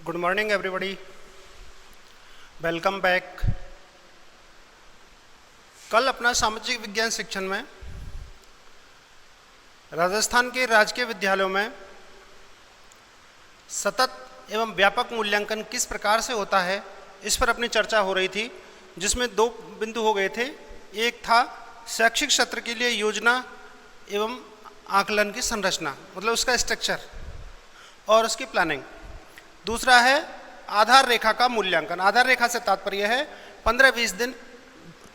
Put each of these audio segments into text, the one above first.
Good morning everybody, welcome back. कल अपना सामाजिक विज्ञान शिक्षण में राजस्थान के राजकीय विद्यालयों में सतत एवं व्यापक मूल्यांकन किस प्रकार से होता है, इस पर अपनी चर्चा हो रही थी, जिसमें दो बिंदु हो गए थे। एक था शैक्षिक सत्र के लिए योजना एवं आकलन की संरचना, मतलब उसका स्ट्रक्चर और उसकी प्लानिंग। दूसरा है आधार रेखा का मूल्यांकन। आधार रेखा से तात्पर्य है 15-20 दिन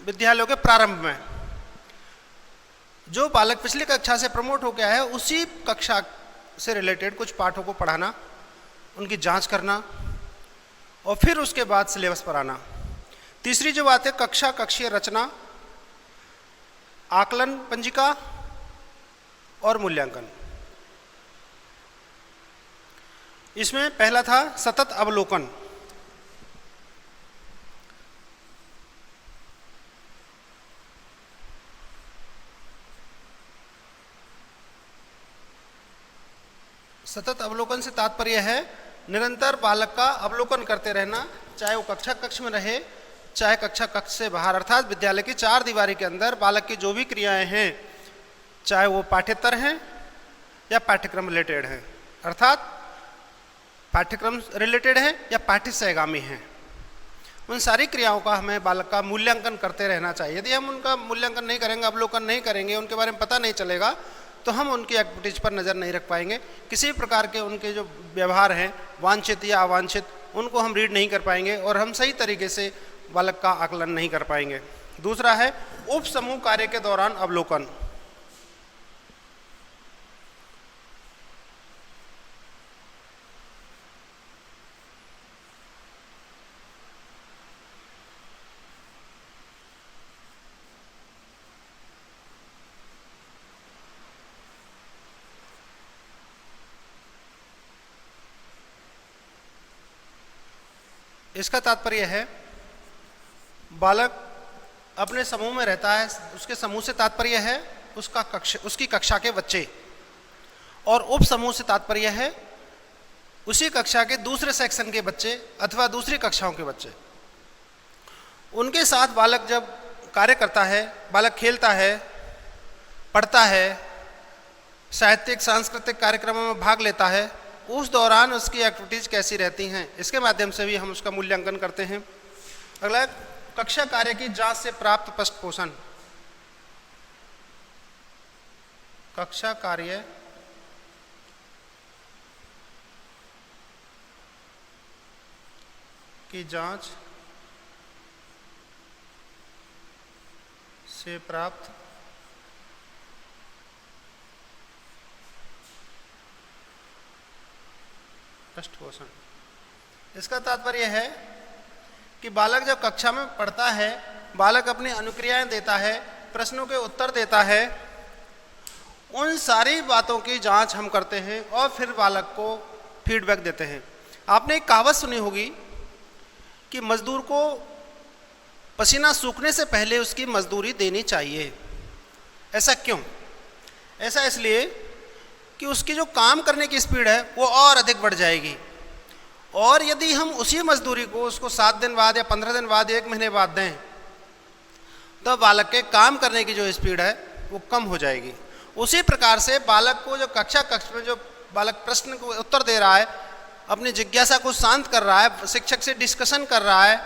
विद्यालयों के प्रारंभ में जो बालक पिछली कक्षा से प्रमोट हो गया है उसी कक्षा से रिलेटेड कुछ पाठों को पढ़ाना, उनकी जांच करना और फिर उसके बाद सिलेबस पर आना। तीसरी जो बात है कक्षा कक्षीय रचना, आकलन पंजिका और मूल्यांकन। इसमें पहला था सतत अवलोकन। सतत अवलोकन से तात्पर्य है निरंतर बालक का अवलोकन करते रहना, चाहे वो कक्षा कक्ष में रहे चाहे कक्षा कक्ष से बाहर, अर्थात विद्यालय की चार दीवारी के अंदर बालक की जो भी क्रियाएं हैं, चाहे वो पाठ्येतर हैं या पाठ्यक्रम रिलेटेड हैं, अर्थात पाठ्यक्रम रिलेटेड है या पाठ्य सहगामी है, उन सारी क्रियाओं का हमें बालक का मूल्यांकन करते रहना चाहिए। यदि हम उनका मूल्यांकन नहीं करेंगे, अवलोकन नहीं करेंगे, उनके बारे में पता नहीं चलेगा, तो हम उनकी एक्टिविटीज पर नज़र नहीं रख पाएंगे। किसी प्रकार के उनके जो व्यवहार हैं वांछित या अवांछित, उनको हम रीड नहीं कर पाएंगे और हम सही तरीके से बालक का आकलन नहीं कर पाएंगे। दूसरा है उप समूह कार्य के दौरान अवलोकन। इसका तात्पर्य है बालक अपने समूह में रहता है, उसके समूह से तात्पर्य है उसकी कक्षा के बच्चे, और उप समूह से तात्पर्य है उसी कक्षा के दूसरे सेक्शन के बच्चे अथवा दूसरी कक्षाओं के बच्चे। उनके साथ बालक जब कार्य करता है, बालक खेलता है, पढ़ता है, साहित्यिक सांस्कृतिक कार्यक्रमों में भाग लेता है, उस दौरान उसकी एक्टिविटीज कैसी रहती हैं, इसके माध्यम से भी हम उसका मूल्यांकन करते हैं। अगला कक्षा कार्य की जांच से प्राप्त पृष्ठपोषण। कक्षा कार्य की जांच से प्राप्त पृष्ठपोषण। इसका तात्पर्य है कि बालक जब कक्षा में पढ़ता है, बालक अपनी अनुक्रियाएं देता है, प्रश्नों के उत्तर देता है, उन सारी बातों की जांच हम करते हैं और फिर बालक को फीडबैक देते हैं। आपने एक कहावत सुनी होगी कि मजदूर को पसीना सूखने से पहले उसकी मजदूरी देनी चाहिए। ऐसा क्यों? ऐसा इसलिए कि उसकी जो काम करने की स्पीड है वो और अधिक बढ़ जाएगी, और यदि हम उसी मजदूरी को उसको 7 दिन बाद या 15 दिन बाद या 1 महीने बाद दें तो बालक के काम करने की जो स्पीड है वो कम हो जाएगी। उसी प्रकार से बालक को जो कक्षा कक्ष में जो बालक प्रश्न को उत्तर दे रहा है, अपनी जिज्ञासा को शांत कर रहा है, शिक्षक से डिस्कशन कर रहा है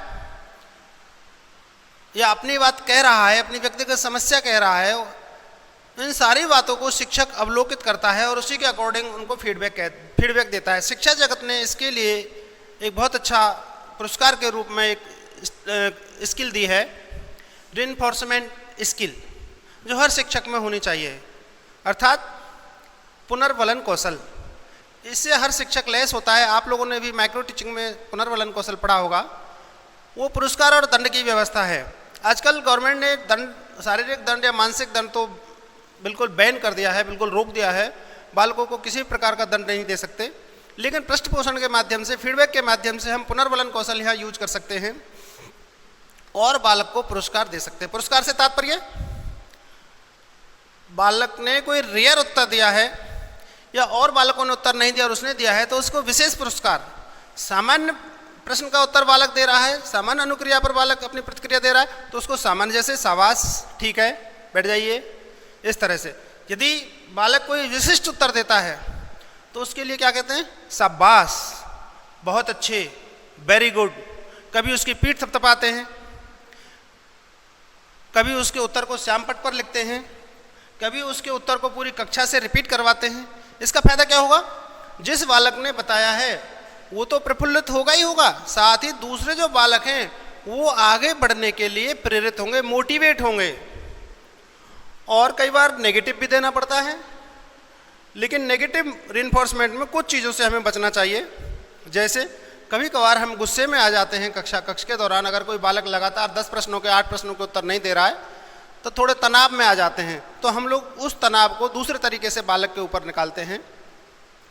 या अपनी बात कह रहा है, अपनी व्यक्तिगत समस्या कह रहा है, इन सारी बातों को शिक्षक अवलोकित करता है और उसी के अकॉर्डिंग उनको फीडबैक देता है। शिक्षा जगत ने इसके लिए एक बहुत अच्छा पुरस्कार के रूप में एक स्किल दी है, रिइंफोर्समेंट स्किल, जो हर शिक्षक में होनी चाहिए, अर्थात पुनर्वलन कौशल। इससे हर शिक्षक लैस होता है। आप लोगों ने भी माइक्रो टीचिंग में पुनर्वलन कौशल पढ़ा होगा। वो पुरस्कार और दंड की व्यवस्था है। आजकल गवर्नमेंट ने दंड, शारीरिक दंड या मानसिक दंड तो बिल्कुल बैन कर दिया है, बिल्कुल रोक दिया है। बालकों को किसी प्रकार का दंड नहीं दे सकते, लेकिन पृष्ठपोषण के माध्यम से, फीडबैक के माध्यम से हम पुनर्वलन कौशल यहाँ यूज कर सकते हैं और बालक को पुरस्कार दे सकते हैं। पुरस्कार से तात्पर्य बालक ने कोई रेयर उत्तर दिया है या और बालकों ने उत्तर नहीं दिया और उसने दिया है तो उसको विशेष पुरस्कार सामान्य प्रश्न का उत्तर बालक दे रहा है, सामान्य अनुक्रिया पर बालक अपनी प्रतिक्रिया दे रहा है, तो उसको सामान्य जैसे शाबाश, ठीक है, बैठ जाइए, इस तरह से। यदि बालक कोई विशिष्ट उत्तर देता है तो उसके लिए क्या कहते हैं? शाबाश, बहुत अच्छे, वेरी गुड। कभी उसकी पीठ थपथपाते हैं, कभी उसके उत्तर को श्यामपट्ट पर लिखते हैं, कभी उसके उत्तर को पूरी कक्षा से रिपीट करवाते हैं। इसका फायदा क्या होगा? जिस बालक ने बताया है वो तो प्रफुल्लित होगा ही होगा, साथ ही दूसरे जो बालक हैं वो आगे बढ़ने के लिए प्रेरित होंगे, मोटिवेट होंगे। और कई बार नेगेटिव भी देना पड़ता है, लेकिन नेगेटिव रिइंफोर्समेंट में कुछ चीज़ों से हमें बचना चाहिए। जैसे कभी कभार हम गुस्से में आ जाते हैं कक्ष के दौरान, अगर कोई बालक लगातार 10 प्रश्नों के 8 प्रश्नों के उत्तर नहीं दे रहा है तो थोड़े तनाव में आ जाते हैं, तो हम लोग उस तनाव को दूसरे तरीके से बालक के ऊपर निकालते हैं।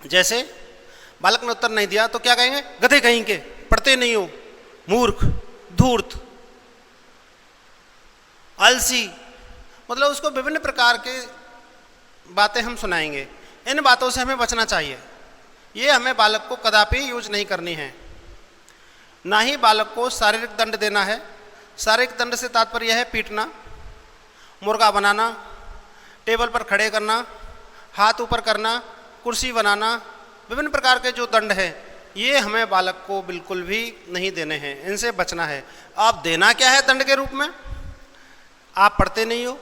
जैसे बालक ने उत्तर नहीं दिया तो क्या कहेंगे? गधे कहीं के, पढ़ते नहीं हो, मूर्ख, धूर्त, आलसी, मतलब उसको विभिन्न प्रकार के बातें हम सुनाएंगे। इन बातों से हमें बचना चाहिए, ये हमें बालक को कदापि यूज नहीं करनी है। ना ही बालक को शारीरिक दंड देना है। शारीरिक दंड से तात्पर्य है पीटना, मुर्गा बनाना, टेबल पर खड़े करना, हाथ ऊपर करना, कुर्सी बनाना, विभिन्न प्रकार के जो दंड हैं ये हमें बालक को बिल्कुल भी नहीं देने हैं, इनसे बचना है। आप देना क्या है दंड के रूप में? आप पढ़ते नहीं हो,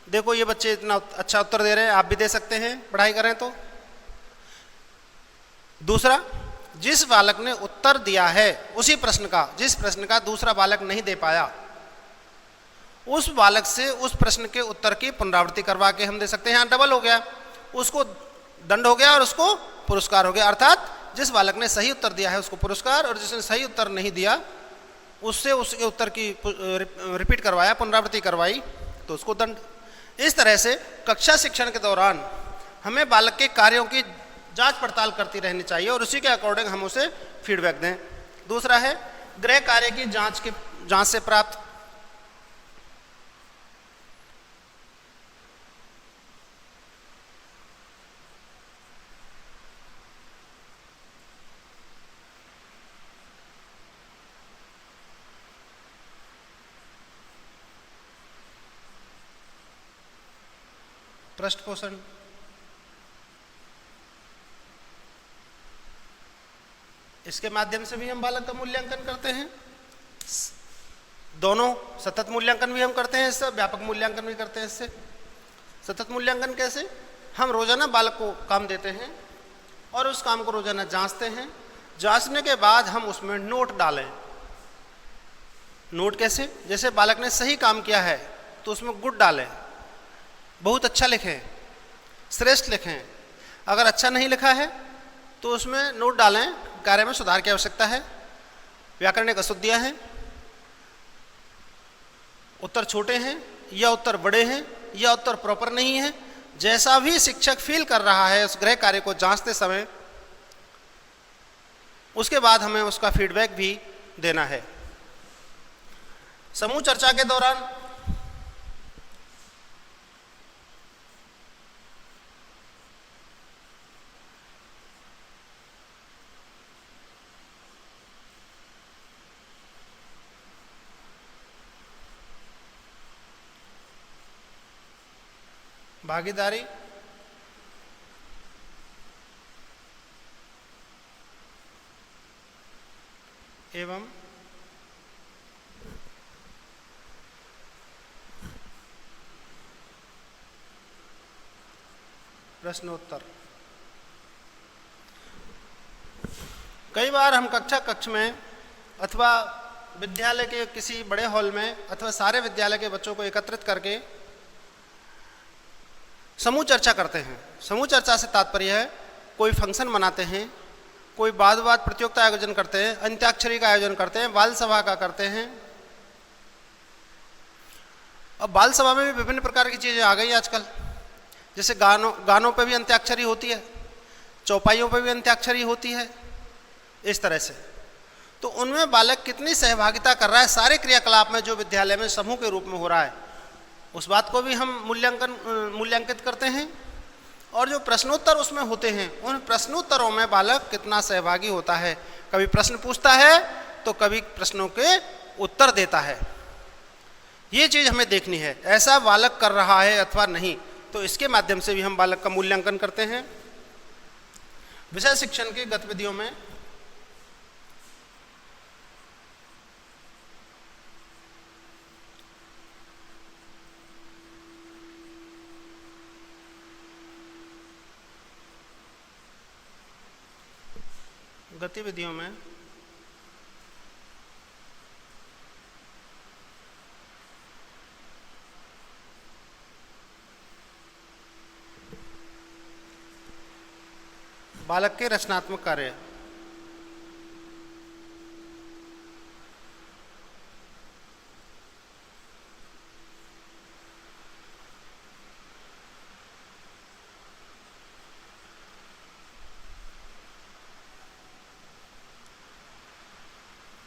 देखो ये बच्चे इतना अच्छा उत्तर दे रहे हैं, आप भी दे सकते हैं पढ़ाई करें तो। दूसरा, जिस बालक ने उत्तर दिया है उसी प्रश्न का, जिस प्रश्न का दूसरा बालक नहीं दे पाया, उस बालक से उस प्रश्न के उत्तर की पुनरावृत्ति करवा के हम दे सकते हैं। यहाँ डबल हो गया, उसको दंड हो गया और उसको पुरस्कार हो गया। अर्थात जिस बालक ने सही उत्तर दिया है उसको पुरस्कार, और जिसने सही उत्तर नहीं दिया उससे उसके उत्तर की रिपीट करवाया, पुनरावृत्ति करवाई, तो उसको दंड। इस तरह से कक्षा शिक्षण के दौरान हमें बालक के कार्यों की जांच पड़ताल करती रहनी चाहिए और उसी के अकॉर्डिंग हम उसे फीडबैक दें। दूसरा है गृह कार्य की जांच से प्राप्त। पृष्ठ पोषण, इसके माध्यम से भी हम बालक का मूल्यांकन करते हैं। दोनों सतत मूल्यांकन भी हम करते हैं इससे, व्यापक मूल्यांकन भी करते हैं इससे। सतत मूल्यांकन कैसे? हम रोजाना बालक को काम देते हैं और उस काम को रोजाना जांचते हैं। जांचने के बाद हम उसमें नोट डालें। नोट कैसे? जैसे बालक ने सही काम किया है तो उसमें गुड डालें, बहुत अच्छा लिखें, श्रेष्ठ लिखें। अगर अच्छा नहीं लिखा है तो उसमें नोट डालें, कार्य में सुधार की आवश्यकता है, व्याकरणिक अशुद्धियां हैं, उत्तर छोटे हैं या उत्तर बड़े हैं या उत्तर प्रॉपर नहीं है। जैसा भी शिक्षक फील कर रहा है उस गृह कार्य को जांचते समय, उसके बाद हमें उसका फीडबैक भी देना है। समूह चर्चा के दौरान भागीदारी, एवं प्रश्नोत्तर। कई बार हम कक्ष में अथवा विद्यालय के किसी बड़े हॉल में अथवा सारे विद्यालय के बच्चों को एकत्रित करके समूह चर्चा करते हैं। समूह चर्चा से तात्पर्य है कोई फंक्शन मनाते हैं, कोई वाद विवाद प्रतियोगिता आयोजन करते हैं, अंत्याक्षरी का आयोजन करते हैं, बाल सभा का करते हैं। अब बाल सभा में भी विभिन्न प्रकार की चीज़ें आ गई आजकल, जैसे गानों पे भी अंत्याक्षरी होती है, चौपाइयों पे भी अंत्याक्षरी होती है, इस तरह से। तो उनमें बालक कितनी सहभागिता कर रहा है सारे क्रियाकलाप में जो विद्यालय में समूह के रूप में हो रहा है, उस बात को भी हम मूल्यांकित करते हैं। और जो प्रश्नोत्तर उसमें होते हैं उन प्रश्नोत्तरों में बालक कितना सहभागी होता है। कभी प्रश्न पूछता है तो कभी प्रश्नों के उत्तर देता है। ये चीज़ हमें देखनी है, ऐसा बालक कर रहा है अथवा नहीं। तो इसके माध्यम से भी हम बालक का मूल्यांकन करते हैं। विषय शिक्षण की गतिविधियों में बालक के रचनात्मक कार्य।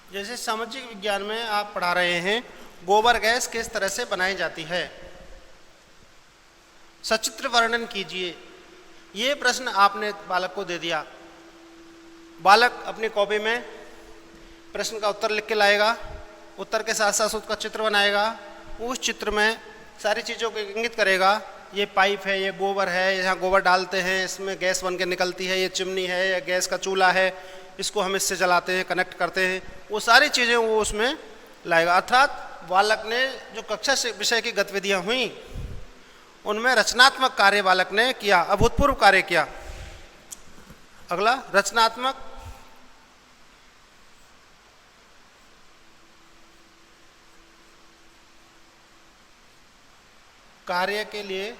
जैसे सामाजिक विज्ञान में आप पढ़ा रहे हैं गोबर गैस किस तरह से बनाई जाती है, सचित्र वर्णन कीजिए। ये प्रश्न आपने बालक को दे दिया। बालक अपनी कॉपी में प्रश्न का उत्तर लिख के लाएगा, उत्तर के साथ साथ उसका चित्र बनाएगा। उस चित्र में सारी चीज़ों को इंगित करेगा, ये पाइप है, ये गोबर है, यहाँ गोबर डालते हैं, इसमें गैस बन के निकलती है, ये चिमनी है, या गैस का चूल्हा है, इसको हम इससे जलाते हैं, कनेक्ट करते हैं। वो सारी चीज़ें वो उसमें लाएगा। अर्थात बालक ने जो कक्षा से विषय की गतिविधियाँ हुई उनमें रचनात्मक कार्य बालक ने किया, अभूतपूर्व कार्य किया। अगला, रचनात्मक कार्य के लिए,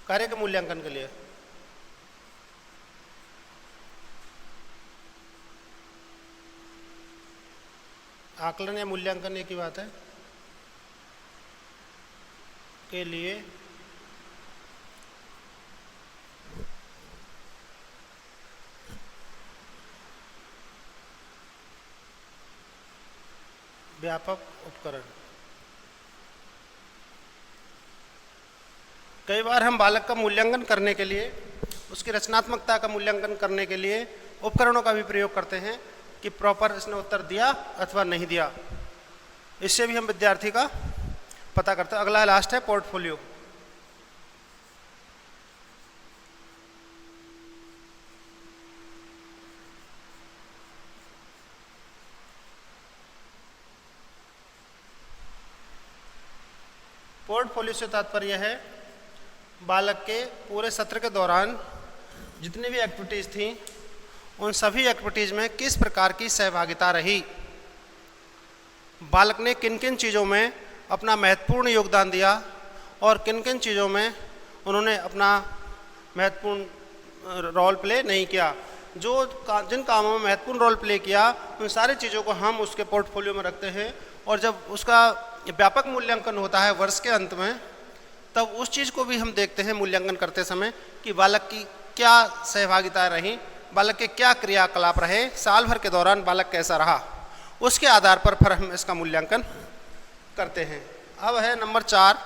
कार्य के मूल्यांकन के लिए आकलन या मूल्यांकन एक ही बात है, के लिए व्यापक उपकरण। कई बार हम बालक का मूल्यांकन करने के लिए, उसकी रचनात्मकता का मूल्यांकन करने के लिए उपकरणों का भी प्रयोग करते हैं कि प्रॉपर इसने उत्तर दिया अथवा नहीं दिया। इससे भी हम विद्यार्थी का पता करते हैं। अगला लास्ट है पोर्टफोलियो। पोर्टफोलियो से तात्पर्य है बालक के पूरे सत्र के दौरान जितनी भी एक्टिविटीज़ थी उन सभी एक्टिविटीज़ में किस प्रकार की सहभागिता रही, बालक ने किन किन चीज़ों में अपना महत्वपूर्ण योगदान दिया और किन किन चीज़ों में उन्होंने अपना महत्वपूर्ण रोल प्ले नहीं किया। जिन कामों में महत्वपूर्ण रोल प्ले किया उन सारी चीज़ों को हम उसके पोर्टफोलियो में रखते हैं। और जब उसका व्यापक मूल्यांकन होता है वर्ष के अंत में, तब उस चीज़ को भी हम देखते हैं मूल्यांकन करते समय कि बालक की क्या सहभागिता रही, बालक के क्या क्रियाकलाप रहे, साल भर के दौरान बालक कैसा रहा। उसके आधार पर फिर हम इसका मूल्यांकन करते हैं। अब है नंबर 4,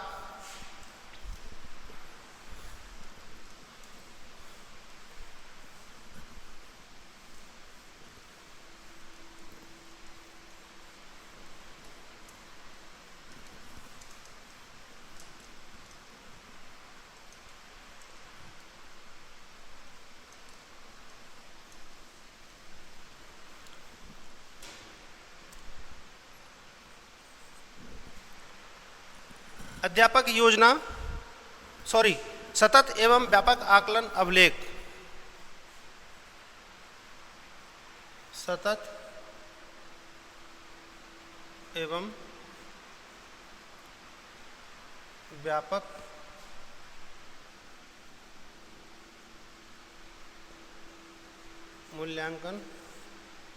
अध्यापक योजना सतत एवं व्यापक आकलन अभिलेख। सतत एवं व्यापक मूल्यांकन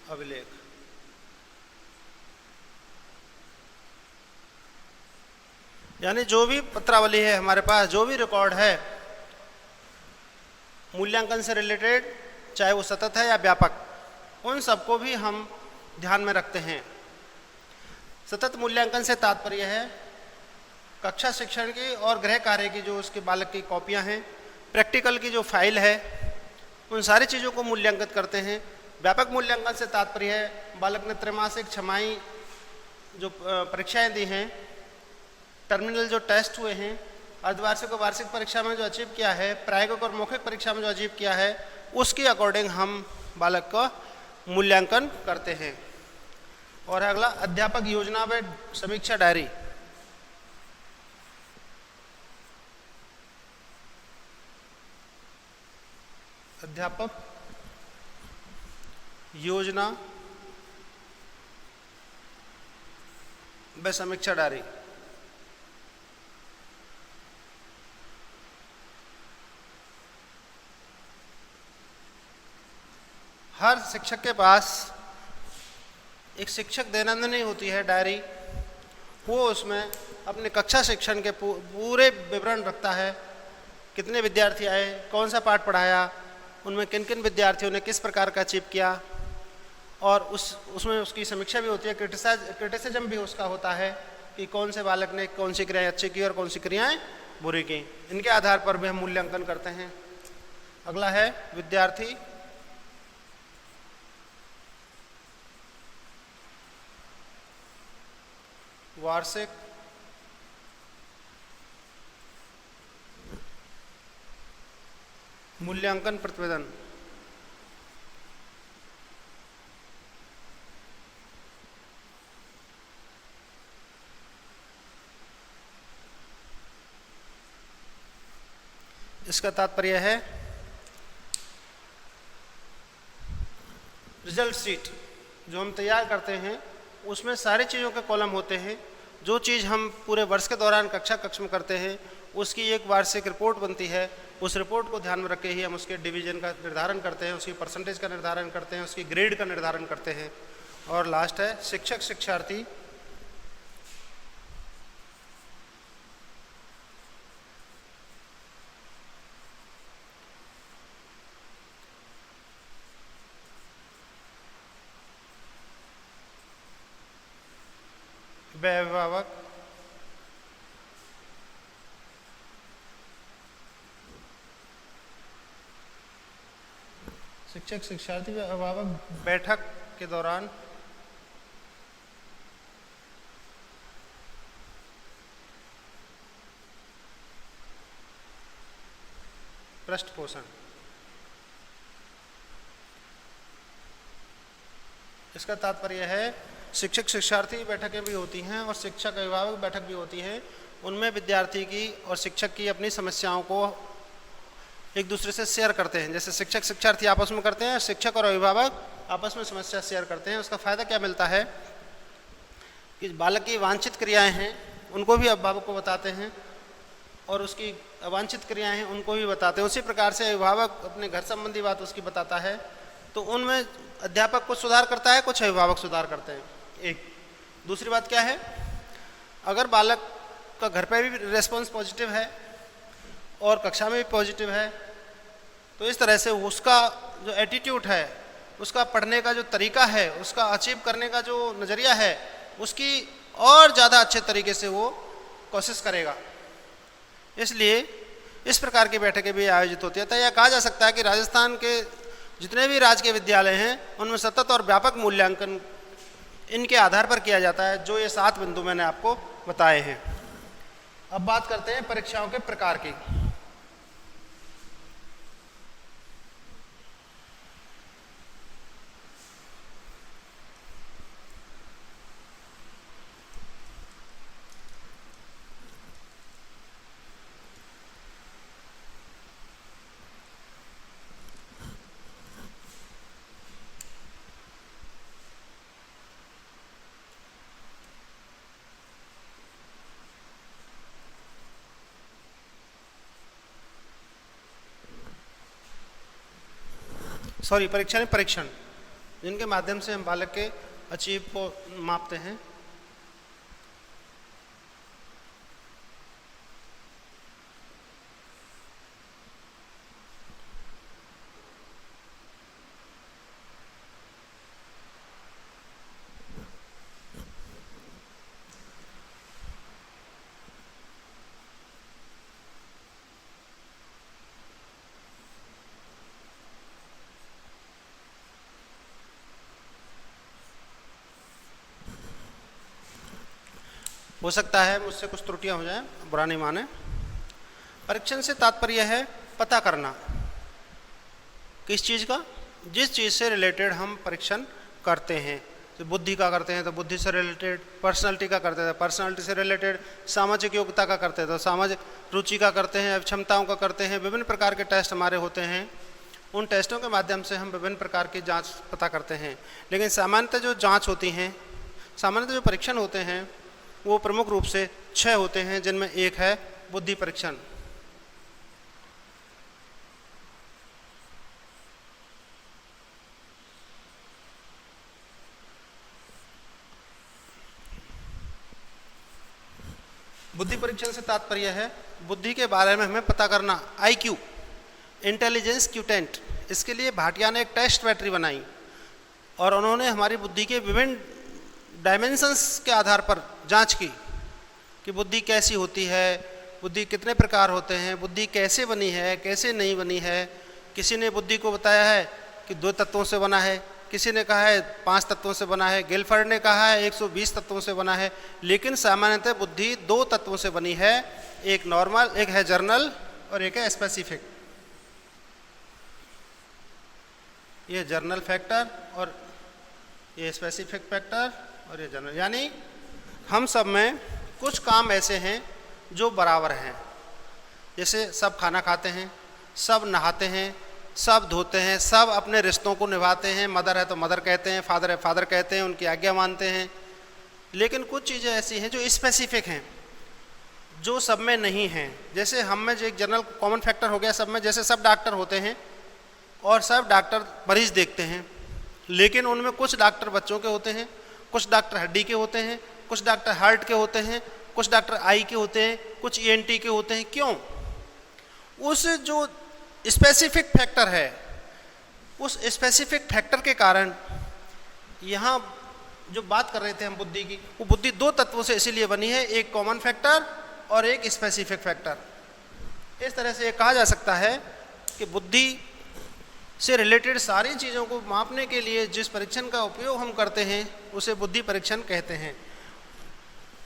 अभिलेख। यानी जो भी पत्रावली है हमारे पास, जो भी रिकॉर्ड है मूल्यांकन से रिलेटेड, चाहे वो सतत है या व्यापक, उन सबको भी हम ध्यान में रखते हैं। सतत मूल्यांकन से तात्पर्य है कक्षा शिक्षण की और गृह कार्य की जो उसके बालक की कॉपियां हैं, प्रैक्टिकल की जो फाइल है, उन सारी चीज़ों को मूल्यांकित करते हैं। व्यापक मूल्यांकन से तात्पर्य है बालक ने त्रैमासिक छमाही जो परीक्षाएं दी हैं, टर्मिनल जो टेस्ट हुए हैं, अर्धवार्षिक और वार्षिक परीक्षा में जो अचीव किया है, प्रायोगिक और मौखिक परीक्षा में जो अचीव किया है, उसके अकॉर्डिंग हम बालक का मूल्यांकन करते हैं। और अगला अध्यापक योजना व समीक्षा डायरी। अध्यापक योजना व समीक्षा डायरी। हर शिक्षक के पास एक शिक्षक दैनंदिनी होती है डायरी, वो उसमें अपने कक्षा शिक्षण के पूरे विवरण रखता है। कितने विद्यार्थी आए, कौन सा पाठ पढ़ाया, उनमें किन किन विद्यार्थियों ने किस प्रकार का अचीव किया, और उसमें उसकी समीक्षा भी होती है, क्रिटिसिज्म भी उसका होता है कि कौन से बालक ने कौन सी क्रियाएं अच्छी की और कौन सी क्रियाएं बुरी की। इनके आधार पर भी हम मूल्यांकन करते हैं। अगला है विद्यार्थी वार्षिक मूल्यांकन प्रतिवेदन। इसका तात्पर्य है रिजल्ट शीट जो हम तैयार करते हैं, उसमें सारी चीज़ों के कॉलम होते हैं। जो चीज़ हम पूरे वर्ष के दौरान कक्ष में करते हैं, उसकी एक वार्षिक रिपोर्ट बनती है। उस रिपोर्ट को ध्यान में रख के ही हम उसके डिवीजन का निर्धारण करते हैं, उसकी परसेंटेज का निर्धारण करते हैं, उसकी ग्रेड का निर्धारण करते हैं। और लास्ट है शिक्षक शिक्षार्थी अभिभावक शिक्षक शिक्षार्थी व अभिभावक बैठक के दौरान पृष्ठ पोषण। इसका तात्पर्य है शिक्षक शिक्षार्थी बैठकें भी होती हैं और शिक्षक अभिभावक बैठक भी होती है। उनमें विद्यार्थी की और शिक्षक की अपनी समस्याओं को एक दूसरे से शेयर करते हैं। जैसे शिक्षक शिक्षार्थी आपस में करते हैं, शिक्षक और अभिभावक आपस में समस्या शेयर करते हैं। उसका फ़ायदा क्या मिलता है कि बालक की वांछित क्रियाएं हैं उनको भी अभिभावक को बताते हैं, और उसकी अवांछित क्रियाएं हैं उनको भी बताते हैं। उसी प्रकार से अभिभावक अपने घर संबंधी बात उसकी बताता है, तो उनमें अध्यापक कुछ सुधार करता है, कुछ अभिभावक सुधार करते हैं। एक दूसरी बात क्या है, अगर बालक का घर पे भी रेस्पॉन्स पॉजिटिव है और कक्षा में भी पॉजिटिव है, तो इस तरह से उसका जो एटीट्यूड है, उसका पढ़ने का जो तरीका है, उसका अचीव करने का जो नज़रिया है, उसकी और ज़्यादा अच्छे तरीके से वो कोशिश करेगा। इसलिए इस प्रकार की बैठकें भी आयोजित होती है। तो यह कहा जा सकता है कि राजस्थान के जितने भी राजकीय विद्यालय हैं, उनमें सतत और व्यापक मूल्यांकन इनके आधार पर किया जाता है, जो ये 7 बिंदु मैंने आपको बताए हैं। अब बात करते हैं परीक्षाओं के प्रकार की। परीक्षण जिनके माध्यम से हम बालक के अचीव को मापते हैं। हो सकता है मुझसे कुछ त्रुटियां हो जाएं, बुरा नहीं माने। परीक्षण से तात्पर्य है पता करना। किस चीज़ का? जिस चीज़ से रिलेटेड हम परीक्षण करते हैं। तो बुद्धि का करते हैं तो बुद्धि से रिलेटेड, पर्सनालिटी का करते हैं पर्सनालिटी से रिलेटेड, सामाजिक योग्यता का करते हैं तो सामाजिक, रुचि का करते हैं, क्षमताओं का करते हैं। विभिन्न प्रकार के टेस्ट हमारे होते हैं। उन टेस्टों के माध्यम से हम विभिन्न प्रकार की जांच पता करते हैं। लेकिन सामान्यतः जो जांच होती हैं, सामान्यतः जो परीक्षण होते हैं वो प्रमुख रूप से 6 होते हैं, जिनमें एक है बुद्धि परीक्षण। बुद्धि परीक्षण से तात्पर्य है बुद्धि के बारे में हमें पता करना। IQ, इंटेलिजेंस क्यूटेंट, इसके लिए भाटिया ने एक टेस्ट बैटरी बनाई और उन्होंने हमारी बुद्धि के विभिन्न डायमेंशंस के आधार पर जांच की कि बुद्धि कैसी होती है, बुद्धि कितने प्रकार होते हैं, बुद्धि कैसे बनी है, कैसे नहीं बनी है। किसी ने बुद्धि को बताया है कि 2 तत्वों से बना है, किसी ने कहा है 5 तत्वों से बना है, गिलफर्ड ने कहा है 120 तत्वों से बना है। लेकिन सामान्यतः बुद्धि 2 तत्वों से बनी है, एक नॉर्मल, एक है जर्नल और एक है स्पेसिफिक। ये जर्नल फैक्टर और ये स्पेसिफिक फैक्टर और ये जर्नल। यानी हम सब में कुछ काम ऐसे हैं जो बराबर हैं। जैसे सब खाना खाते हैं, सब नहाते हैं, सब धोते हैं, सब अपने रिश्तों को निभाते हैं। मदर है तो मदर कहते हैं, फादर है फादर कहते हैं, उनकी आज्ञा मानते हैं। लेकिन कुछ चीज़ें ऐसी हैं जो स्पेसिफिक हैं, जो सब में नहीं हैं। जैसे हम में जो एक जनरल कॉमन फैक्टर हो गया सब में, जैसे सब डॉक्टर होते हैं और सब डॉक्टर मरीज देखते हैं, लेकिन उनमें कुछ डॉक्टर बच्चों के होते हैं, कुछ डॉक्टर हड्डी के होते हैं, कुछ डॉक्टर हार्ट के होते हैं, कुछ डॉक्टर आई के होते हैं, कुछ ENT के होते हैं। क्यों? उस जो स्पेसिफिक फैक्टर है, उस स्पेसिफिक फैक्टर के कारण यहाँ जो बात कर रहे थे हम बुद्धि की, वो बुद्धि 2 तत्वों से इसीलिए बनी है, एक कॉमन फैक्टर और एक स्पेसिफिक फैक्टर। इस तरह से ये कहा जा सकता है कि बुद्धि से रिलेटेड सारी चीज़ों को मापने के लिए जिस परीक्षण का उपयोग हम करते हैं उसे बुद्धि परीक्षण कहते हैं।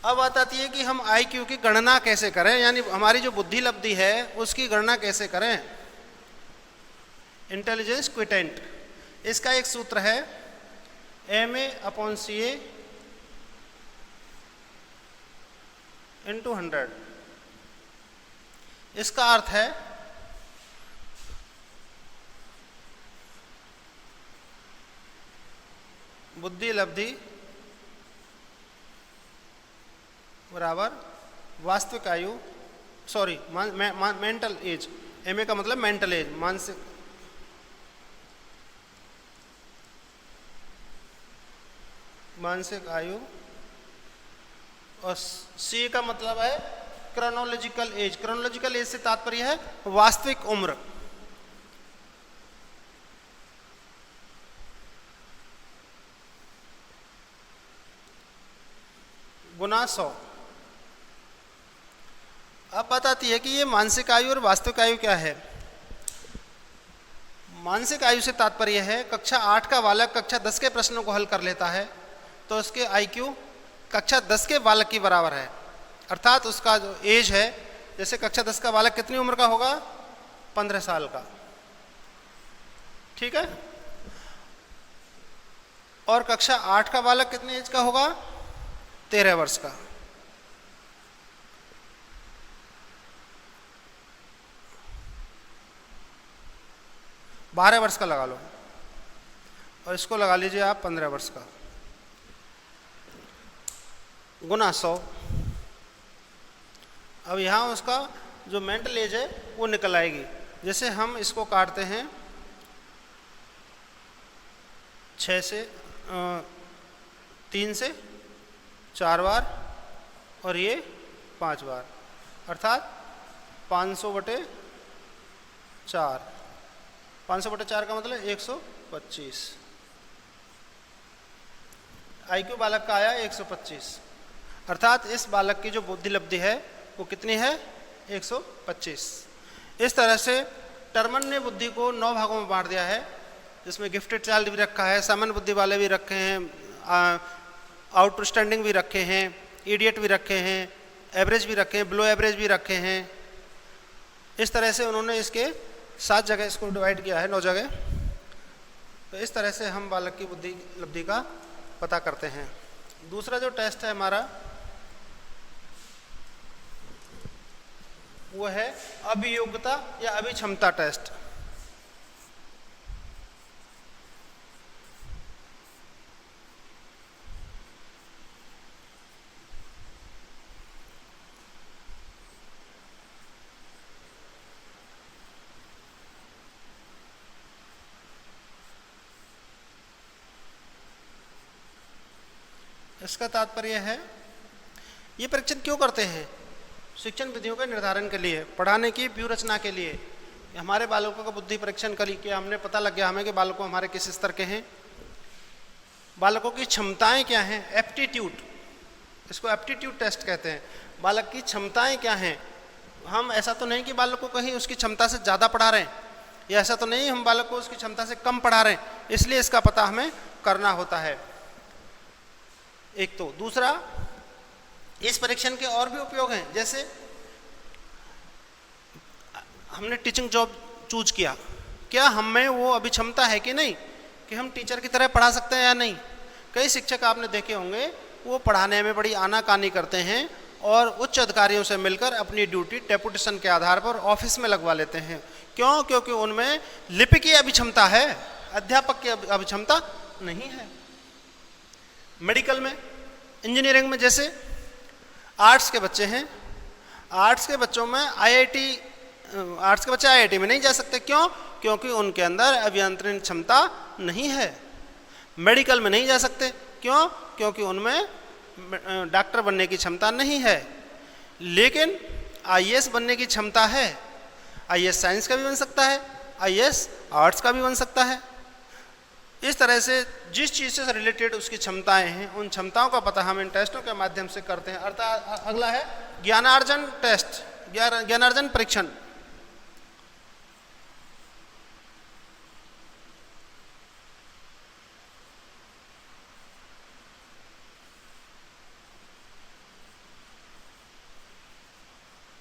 अब बात आती है कि हम IQ की गणना कैसे करें, यानी हमारी जो बुद्धि लब्धि है उसकी गणना कैसे करें। इंटेलिजेंस क्विटेंट, इसका एक सूत्र है MA/CA × 100। इसका अर्थ है बुद्धि लब्धि बराबर वास्तविक आयु, सॉरी मेंटल एज। MA का मतलब मेंटल एज, मानसिक आयु, और C का मतलब है क्रोनोलॉजिकल एज। क्रोनोलॉजिकल एज से तात्पर्य है वास्तविक उम्र। गुना 100। अब बात आती है कि ये मानसिक आयु और वास्तविक आयु क्या है। मानसिक आयु से तात्पर्य है कक्षा 8 का बालक कक्षा 10 के प्रश्नों को हल कर लेता है तो उसके IQ कक्षा 10 के बालक की बराबर है। अर्थात उसका जो एज है, जैसे कक्षा 10 का बालक कितनी उम्र का होगा? 15 साल का, ठीक है। और कक्षा 8 का बालक कितने एज का होगा? 13 वर्ष का। बारह वर्ष का लगा लो और इसको लगा लीजिए आप 15 वर्ष का, गुना 100। अब यहाँ उसका जो मेंटल एज है वो निकल आएगी। जैसे हम इसको काटते हैं 3 से 4 बार और ये 5 बार, अर्थात 500/4। 500/4 का मतलब 125। IQ बालक का आया 125, अर्थात इस बालक की जो बुद्धि लब्धि है वो कितनी है? 125। इस तरह से टर्मन ने बुद्धि को 9 भागों में बांट दिया है, जिसमें गिफ्टेड चाइल्ड भी रखा है, सामान्य बुद्धि वाले भी रखे हैं, आउटस्टैंडिंग भी रखे हैं, इडियट भी रखे हैं, एवरेज भी रखे हैं, बिलो एवरेज भी रखे हैं। इस तरह से उन्होंने इसके 7 जगह इसको डिवाइड किया है, 9 जगह। तो इस तरह से हम बालक की बुद्धि उपलब्धि का पता करते हैं। दूसरा जो टेस्ट है हमारा वो है अभियोग्यता या अभिक्षमता टेस्ट। इसका तात्पर्य है, ये परीक्षण क्यों करते हैं? शिक्षण विधियों के निर्धारण के लिए, पढ़ाने की व्यू रचना के लिए। हमारे बालकों का बुद्धि परीक्षण कर के हमने पता लग गया हमें कि बालकों हमारे किस स्तर के हैं, बालकों की क्षमताएं क्या हैं, एप्टीट्यूड, इसको एप्टीट्यूड टेस्ट कहते हैं। बालक की क्षमताएं क्या हैं। हम ऐसा तो नहीं कि बालक को कहीं उसकी क्षमता से ज़्यादा पढ़ा रहे हैं, या ऐसा तो नहीं हम बालक को उसकी क्षमता से कम पढ़ा रहे हैं, इसलिए इसका पता हमें करना होता है। एक तो दूसरा, इस परीक्षण के और भी उपयोग हैं। जैसे हमने टीचिंग जॉब चूज किया, क्या हम में वो अभिक्षमता है कि नहीं कि हम टीचर की तरह पढ़ा सकते हैं या नहीं। कई शिक्षक आपने देखे होंगे वो पढ़ाने में बड़ी आनाकानी करते हैं और उच्च अधिकारियों से मिलकर अपनी ड्यूटी डेपुटेशन के आधार पर ऑफिस में लगवा लेते हैं। क्यों? क्योंकि उनमें लिपि की अभिक्षमता है, अध्यापक की अभिक्षमता नहीं है। मेडिकल में, इंजीनियरिंग में, जैसे आर्ट्स के बच्चे हैं, आर्ट्स के बच्चों में आर्ट्स के बच्चे आईआईटी में नहीं जा सकते। क्यों? क्योंकि उनके अंदर अभियंत्रण क्षमता नहीं है। मेडिकल में नहीं जा सकते। क्यों? क्योंकि उनमें डॉक्टर बनने की क्षमता नहीं है। लेकिन आईएएस बनने की क्षमता है। आईएएस साइंस का भी बन सकता है, आईएएस आर्ट्स का भी बन सकता है। इस तरह से जिस चीज़ से रिलेटेड उसकी क्षमताएं हैं, उन क्षमताओं का पता हम इन टेस्टों के माध्यम से करते हैं। अर्थात अगला है ज्ञानार्जन टेस्ट, ज्ञानार्जन परीक्षण।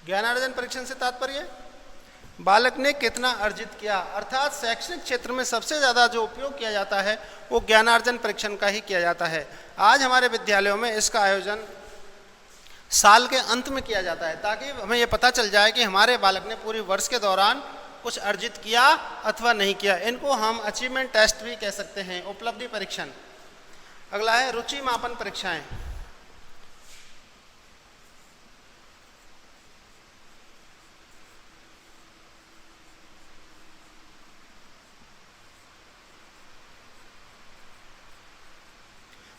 ज्ञानार्जन परीक्षण से तात्पर्य बालक ने कितना अर्जित किया, अर्थात शैक्षणिक क्षेत्र में सबसे ज़्यादा जो उपयोग किया जाता है वो ज्ञानार्जन परीक्षण का ही किया जाता है। आज हमारे विद्यालयों में इसका आयोजन साल के अंत में किया जाता है, ताकि हमें ये पता चल जाए कि हमारे बालक ने पूरी वर्ष के दौरान कुछ अर्जित किया अथवा नहीं किया। इनको हम अचीवमेंट टेस्ट भी कह सकते हैं, उपलब्धि परीक्षण। अगला है रुचि मापन परीक्षाएं।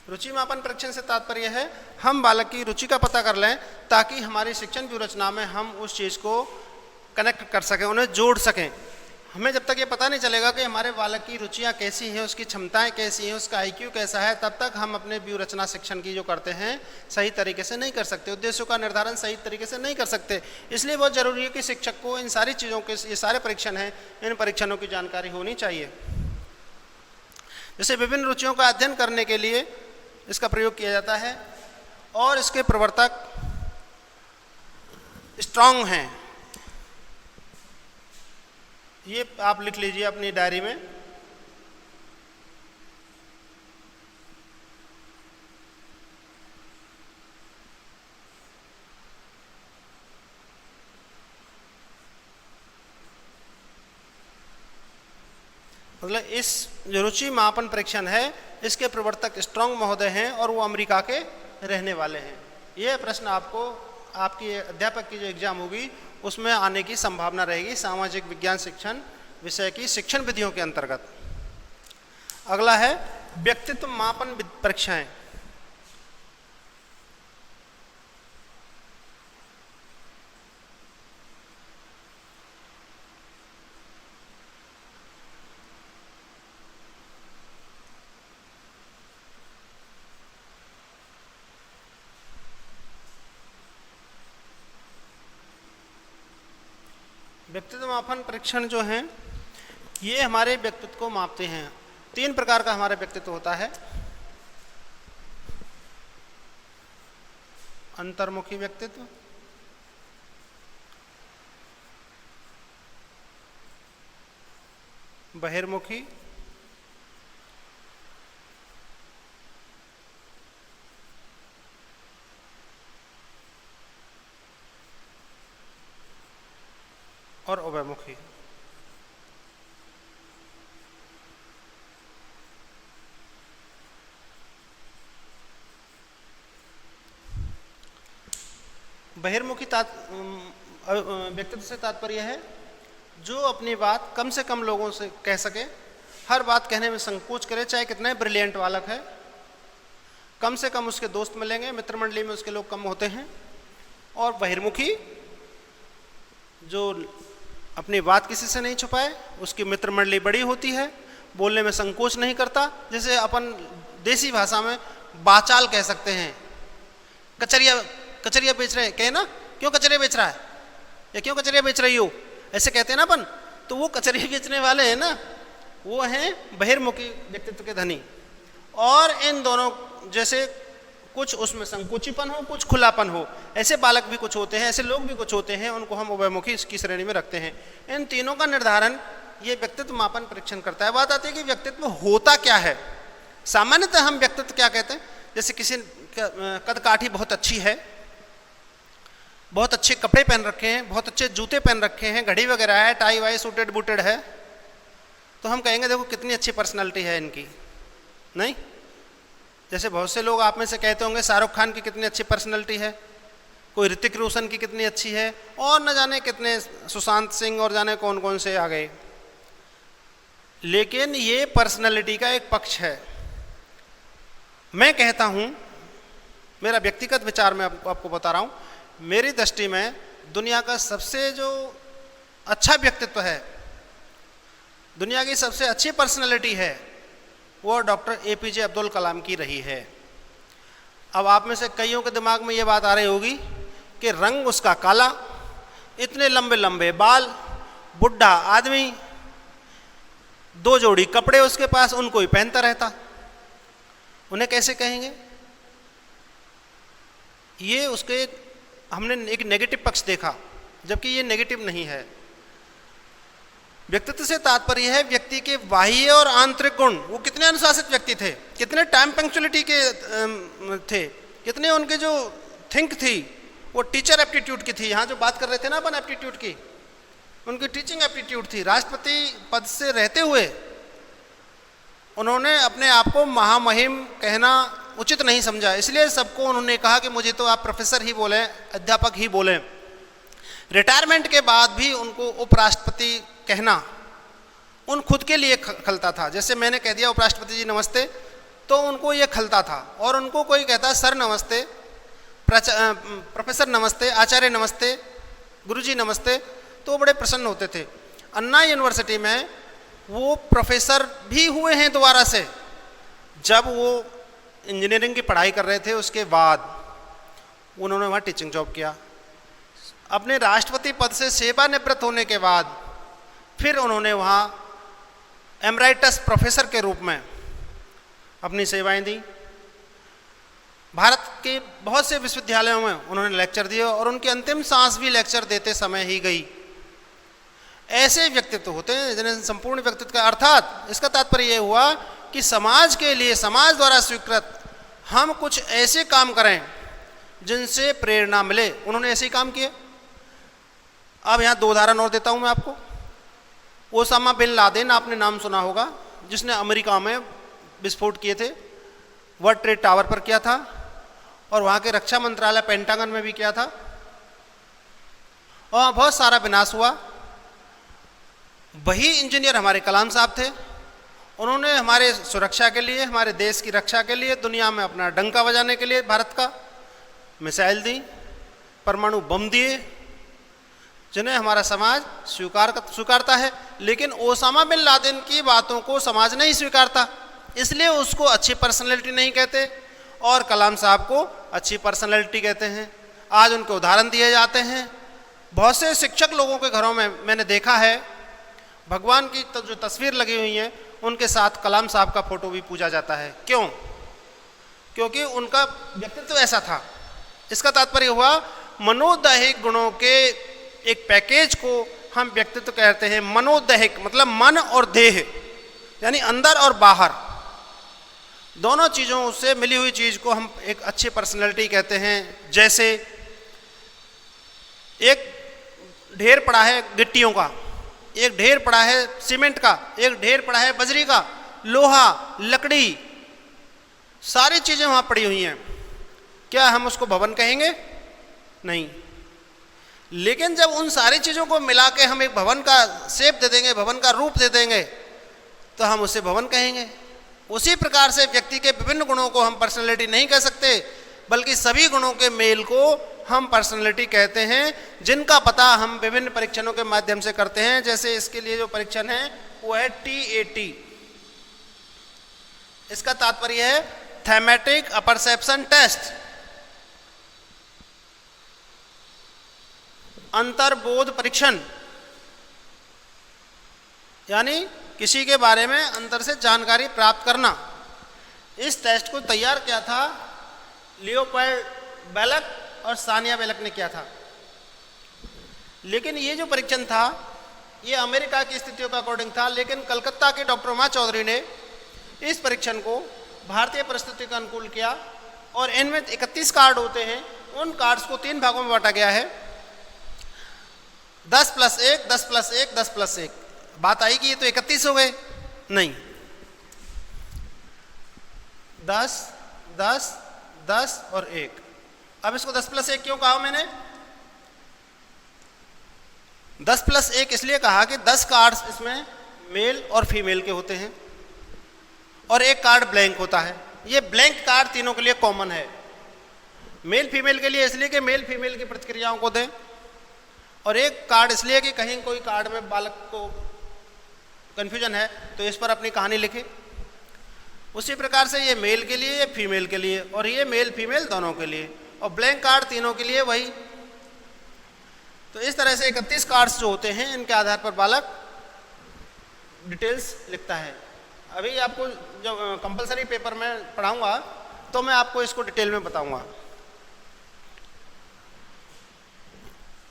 रुचि मापन परीक्षण से तात्पर्य है हम बालक की रुचि का पता कर लें, ताकि हमारी शिक्षण व्यूहरचना में हम उस चीज़ को कनेक्ट कर सकें, उन्हें जोड़ सकें। हमें जब तक ये पता नहीं चलेगा कि हमारे बालक की रुचियाँ कैसी हैं, उसकी क्षमताएं कैसी हैं, उसका आईक्यू कैसा है, तब तक हम अपने व्यूहरचना शिक्षण की जो करते हैं सही तरीके से नहीं कर सकते, उद्देश्यों का निर्धारण सही तरीके से नहीं कर सकते। इसलिए बहुत ज़रूरी है कि शिक्षक को इन सारी चीज़ों के, ये सारे परीक्षण हैं, इन परीक्षणों की जानकारी होनी चाहिए। जैसे विभिन्न रुचियों का अध्ययन करने के लिए इसका प्रयोग किया जाता है और इसके प्रवर्तक स्ट्रांग हैं। ये आप लिख लीजिए अपनी डायरी में। मतलब इस जो रुचि मापन परीक्षण है इसके प्रवर्तक स्ट्रांग महोदय हैं और वो अमेरिका के रहने वाले हैं। ये प्रश्न आपको आपकी अध्यापक की जो एग्जाम होगी उसमें आने की संभावना रहेगी, सामाजिक विज्ञान शिक्षण विषय की शिक्षण विधियों के अंतर्गत। अगला है व्यक्तित्व मापन परीक्षाएं। व्यक्तित्व मापन परीक्षण जो हैं ये हमारे व्यक्तित्व को मापते हैं। 3 प्रकार का हमारा व्यक्तित्व होता है। अंतर्मुखी व्यक्तित्व, बहिर्मुखी, और उभयमुखी। बहिर्मुखी व्यक्तित्व से तात्पर्य है जो अपनी बात कम से कम लोगों से कह सके, हर बात कहने में संकोच करे, चाहे कितने ब्रिलियंट बालक है, कम से कम उसके दोस्त मिलेंगे, मित्र मंडली में उसके लोग कम होते हैं। और बहिर्मुखी जो अपनी बात किसी से नहीं छुपाए, उसकी मित्र मंडली बड़ी होती है, बोलने में संकोच नहीं करता, जैसे अपन देसी भाषा में बाचाल कह सकते हैं। कचरिया बेच रहे हैं, कहे ना, क्यों कचरिया बेच रहा है, या क्यों कचरिया बेच रही हो, ऐसे कहते हैं ना अपन। तो वो कचरिया बेचने वाले हैं ना, वो हैं बहिर्मुखी व्यक्तित्व के धनी। और इन दोनों जैसे कुछ उसमें संकोचीपन हो, कुछ खुलापन हो, ऐसे बालक भी कुछ होते हैं, ऐसे लोग भी कुछ होते हैं, उनको हम उभयमुखी इसकी श्रेणी में रखते हैं। इन तीनों का निर्धारण ये व्यक्तित्व मापन परीक्षण करता है। बात आती है कि व्यक्तित्व होता क्या है। सामान्यतः हम व्यक्तित्व क्या कहते हैं, जैसे किसी कद काठी बहुत अच्छी है, बहुत अच्छे कपड़े पहन रखे हैं, बहुत अच्छे जूते पहन रखे हैं, घड़ी वगैरह है, टाई वाई सूटेड बूटेड है, तो हम कहेंगे देखो कितनी अच्छी पर्सनालिटी है इनकी, नहीं? जैसे बहुत से लोग आप में से कहते होंगे शाहरुख खान की कितनी अच्छी पर्सनालिटी है, कोई ऋतिक रोशन की कितनी अच्छी है, और न जाने कितने सुशांत सिंह और जाने कौन कौन से आ गए। लेकिन ये पर्सनालिटी का एक पक्ष है। मैं कहता हूँ, मेरा व्यक्तिगत विचार मैं आपको बता रहा हूँ, मेरी दृष्टि में दुनिया का सबसे जो अच्छा व्यक्तित्व है, दुनिया की सबसे अच्छी पर्सनालिटी है, वो डॉक्टर APJ अब्दुल कलाम की रही है। अब आप में से कईयों के दिमाग में ये बात आ रही होगी कि रंग उसका काला, इतने लंबे लंबे बाल, बुढ़ा आदमी, 2 जोड़ी कपड़े उसके पास, उनको ही पहनता रहता, उन्हें कैसे कहेंगे? ये उसके हमने एक नेगेटिव पक्ष देखा, जबकि ये नेगेटिव नहीं है। व्यक्तित्व से तात्पर्य है व्यक्ति के बाह्य और आंतरिक गुण, वो कितने अनुशासित व्यक्ति थे, कितने टाइम पंक्चुअलिटी के थे, कितने उनके जो थिंक थी वो टीचर एप्टीट्यूड की थी। यहाँ जो बात कर रहे थे ना अपन एप्टीट्यूड की, उनकी टीचिंग एप्टीट्यूड थी। राष्ट्रपति पद से रहते हुए उन्होंने अपने आप को महामहिम कहना उचित नहीं समझा, इसलिए सबको उन्होंने कहा कि मुझे तो आप प्रोफेसर ही बोलें, अध्यापक ही बोलें। रिटायरमेंट के बाद भी उनको उपराष्ट्रपति कहना उन खुद के लिए खलता था। जैसे मैंने कह दिया उपराष्ट्रपति जी नमस्ते, तो उनको ये खलता था। और उनको कोई कहता सर नमस्ते, प्रोफेसर नमस्ते, आचार्य नमस्ते, गुरुजी नमस्ते, तो वो बड़े प्रसन्न होते थे। अन्ना यूनिवर्सिटी में वो प्रोफेसर भी हुए हैं दोबारा से। जब वो इंजीनियरिंग की पढ़ाई कर रहे थे उसके बाद उन्होंने वहाँ टीचिंग जॉब किया। अपने राष्ट्रपति पद से सेवानिवृत्त होने के बाद फिर उन्होंने वहाँ एमराइटस प्रोफेसर के रूप में अपनी सेवाएं दी। भारत के बहुत से विश्वविद्यालयों में उन्होंने लेक्चर दिए और उनकी अंतिम सांस भी लेक्चर देते समय ही गई। ऐसे व्यक्तित्व होते हैं जिन्हें संपूर्ण व्यक्तित्व का, अर्थात इसका तात्पर्य यह हुआ कि समाज के लिए, समाज द्वारा स्वीकृत हम कुछ ऐसे काम करें जिनसे प्रेरणा मिले। उन्होंने ऐसे ही काम किए। अब यहाँ 2 उदाहरण और देता हूँ मैं आपको। ओसामा बिन लादेन, आपने नाम सुना होगा, जिसने अमेरिका में विस्फोट किए थे, वर्ल्ड ट्रेड टावर पर किया था और वहाँ के रक्षा मंत्रालय पेंटागन में भी किया था और बहुत सारा विनाश हुआ। वही इंजीनियर हमारे कलाम साहब थे। उन्होंने हमारे सुरक्षा के लिए, हमारे देश की रक्षा के लिए, दुनिया में अपना डंका बजाने के लिए भारत का मिसाइल दी, परमाणु बम दिए, जिन्हें हमारा समाज स्वीकारता है। लेकिन ओसामा बिन लादेन की बातों को समाज नहीं स्वीकारता, इसलिए उसको अच्छी पर्सनैलिटी नहीं कहते और कलाम साहब को अच्छी पर्सनैलिटी कहते हैं। आज उनके उदाहरण दिए जाते हैं। बहुत से शिक्षक लोगों के घरों में मैंने देखा है, भगवान की जो तस्वीर लगी हुई है उनके साथ कलाम साहब का फोटो भी पूजा जाता है। क्यों? क्योंकि उनका व्यक्तित्व ऐसा था। इसका तात्पर्य हुआ मनोदैहिक गुणों के एक पैकेज को हम व्यक्तित्व कहते हैं। मनोदैहिक मतलब मन और देह, यानी अंदर और बाहर दोनों चीज़ों से मिली हुई चीज़ को हम एक अच्छी पर्सनैलिटी कहते हैं। जैसे एक ढेर पड़ा है गिट्टियों का, एक ढेर पड़ा है सीमेंट का, एक ढेर पड़ा है बजरी का, लोहा, लकड़ी, सारी चीज़ें वहाँ पड़ी हुई हैं। क्या हम उसको भवन कहेंगे? नहीं। लेकिन जब उन सारी चीज़ों को मिला के हम एक भवन का शेप दे देंगे, भवन का रूप दे देंगे, तो हम उसे भवन कहेंगे। उसी प्रकार से व्यक्ति के विभिन्न गुणों को हम पर्सनैलिटी नहीं कह सकते, बल्कि सभी गुणों के मेल को हम पर्सनैलिटी कहते हैं, जिनका पता हम विभिन्न परीक्षणों के माध्यम से करते हैं। जैसे इसके लिए जो परीक्षण है वो है TAT। इसका तात्पर्य है थैमेटिक अपरसेप्शन टेस्ट, अंतर्बोध परीक्षण, यानी किसी के बारे में अंतर से जानकारी प्राप्त करना। इस टेस्ट को तैयार किया था लियोपोल्ड बेलक और सानिया बेलक ने किया था। लेकिन ये जो परीक्षण था ये अमेरिका की स्थितियों का अकॉर्डिंग था, लेकिन कलकत्ता के डॉक्टर उमा चौधरी ने इस परीक्षण को भारतीय परिस्थिति का अनुकूल किया और इनमें 31 कार्ड होते हैं। उन कार्ड्स को 3 भागों में बांटा गया है, 10+1, 10+1, 10+1। बात आई कि ये तो 31 हो गए, नहीं, 10, 10, 10 और 1। अब इसको 10+1 क्यों कहा मैंने? 10+1 इसलिए कहा कि 10 कार्ड्स इसमें मेल और फीमेल के होते हैं और एक कार्ड ब्लैंक होता है। ये ब्लैंक कार्ड तीनों के लिए कॉमन है। मेल फीमेल के लिए इसलिए कि मेल फीमेल की प्रतिक्रियाओं को दें, और एक कार्ड इसलिए कि कहीं कोई कार्ड में बालक को कन्फ्यूजन है तो इस पर अपनी कहानी लिखे। उसी प्रकार से ये मेल के लिए, ये फीमेल के लिए, और ये मेल फीमेल दोनों के लिए, और ब्लैंक कार्ड तीनों के लिए वही। तो इस तरह से 31 कार्ड्स जो होते हैं इनके आधार पर बालक डिटेल्स लिखता है। अभी आपको जो कंपलसरी पेपर में पढ़ाऊंगा तो मैं आपको इसको डिटेल में बताऊंगा।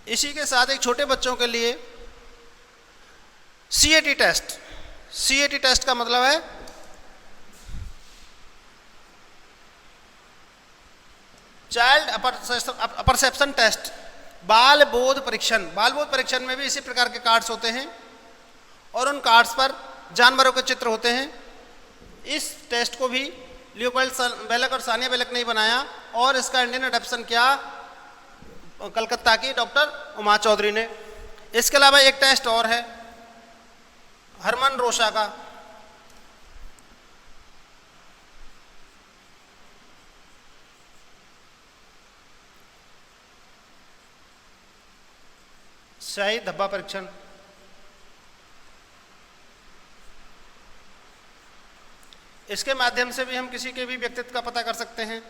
इसी के साथ एक छोटे बच्चों के लिए CAT टेस्ट। CAT टेस्ट का मतलब है चाइल्ड अपरसेप्शन टेस्ट, बाल बोध परीक्षण। बाल बोध परीक्षण में भी इसी प्रकार के कार्ड्स होते हैं और उन कार्ड्स पर जानवरों के चित्र होते हैं। इस टेस्ट को भी लियोपोल्ड बेलक और सानिया बेलक ने ही बनाया और इसका इंडियन एडॉप्शन किया कलकत्ता की डॉक्टर उमा चौधरी ने। इसके अलावा एक टेस्ट और है हरमन रोशा का, शाही धब्बा परीक्षण। इसके माध्यम से भी हम किसी के भी व्यक्तित्व का पता कर सकते हैं।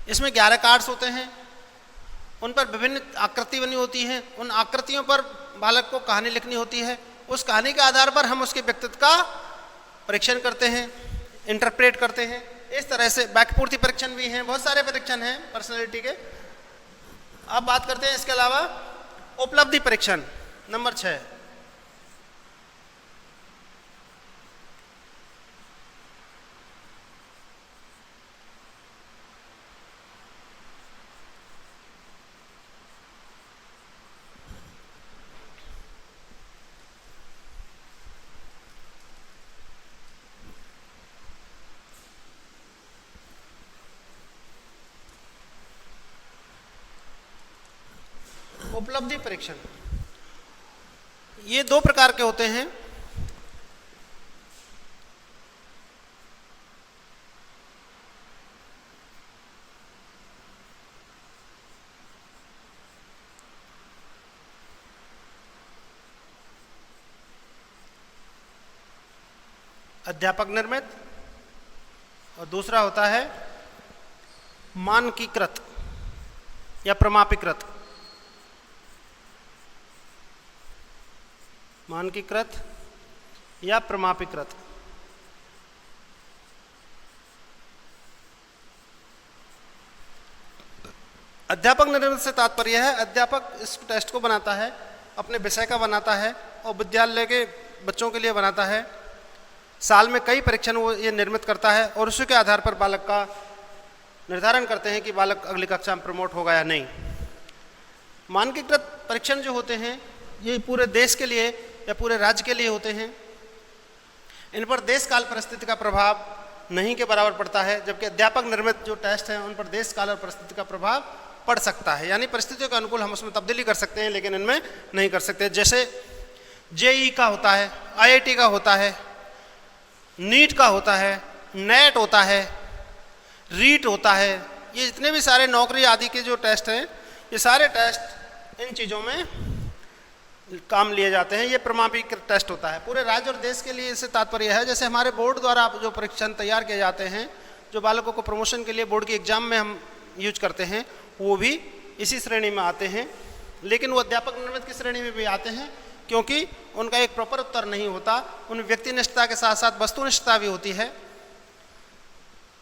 इसमें 11 कार्ड्स होते हैं, उन पर विभिन्न आकृति बनी होती है। उन आकृतियों पर बालक को कहानी लिखनी होती है। उस कहानी के आधार पर हम उसके व्यक्तित्व का परीक्षण करते हैं, इंटरप्रेट करते हैं। इस तरह से वाक्यपूर्ति परीक्षण भी हैं, बहुत सारे परीक्षण हैं पर्सनैलिटी के। अब बात करते हैं इसके अलावा उपलब्धि परीक्षण नंबर 6। उपलब्धि परीक्षण ये 2 प्रकार के होते हैं। अध्यापक निर्मित और दूसरा होता है मानकीकृत या प्रमापीकृत। मानकीकृत या प्रमापीकृत। अध्यापक निर्मित से तात्पर्य है अध्यापक इस टेस्ट को बनाता है, अपने विषय का बनाता है और विद्यालय के बच्चों के लिए बनाता है। साल में कई परीक्षण वो ये निर्मित करता है और उसी के आधार पर बालक का निर्धारण करते हैं कि बालक अगली कक्षा में प्रमोट होगा या नहीं। मानकीकृत परीक्षण जो होते हैं ये पूरे देश के लिए या पूरे राज्य के लिए होते हैं। इन पर देश काल परिस्थिति का प्रभाव नहीं के बराबर पड़ता है, जबकि अध्यापक निर्मित जो टेस्ट हैं उन पर देश काल और परिस्थिति का प्रभाव पड़ सकता है, यानी परिस्थितियों के अनुकूल हम उसमें तब्दीली कर सकते हैं लेकिन इनमें नहीं कर सकते। जैसे जेई का होता है, आईआईटी का होता है, नीट का होता है, नेट होता है, रीट होता है, ये जितने भी सारे नौकरी आदि के जो टेस्ट हैं ये सारे टेस्ट इन चीज़ों में काम लिए जाते हैं। ये प्रमाणीकृत टेस्ट होता है। पूरे राज्य और देश के लिए इससे तात्पर्य है जैसे हमारे बोर्ड द्वारा जो परीक्षण तैयार किए जाते हैं, जो बालकों को प्रमोशन के लिए बोर्ड के एग्जाम में हम यूज करते हैं, वो भी इसी श्रेणी में आते हैं। लेकिन वो अध्यापक निर्मित की श्रेणी में भी आते हैं क्योंकि उनका एक प्रॉपर उत्तर नहीं होता, उन व्यक्तिनिष्ठता के साथ साथ वस्तुनिष्ठता भी होती है,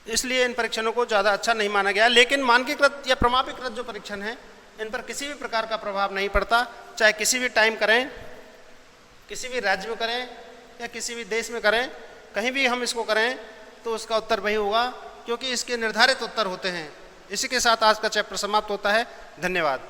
इसलिए इन परीक्षणों को ज़्यादा अच्छा नहीं माना गया। लेकिन मानकीकृत या प्रमाणीकृत जो परीक्षण हैं इन पर किसी भी प्रकार का प्रभाव नहीं पड़ता, चाहे किसी भी टाइम करें, किसी भी राज्य में करें या किसी भी देश में करें, कहीं भी हम इसको करें तो उसका उत्तर वही होगा क्योंकि इसके निर्धारित उत्तर होते हैं। इसी के साथ आज का चैप्टर समाप्त होता है। धन्यवाद।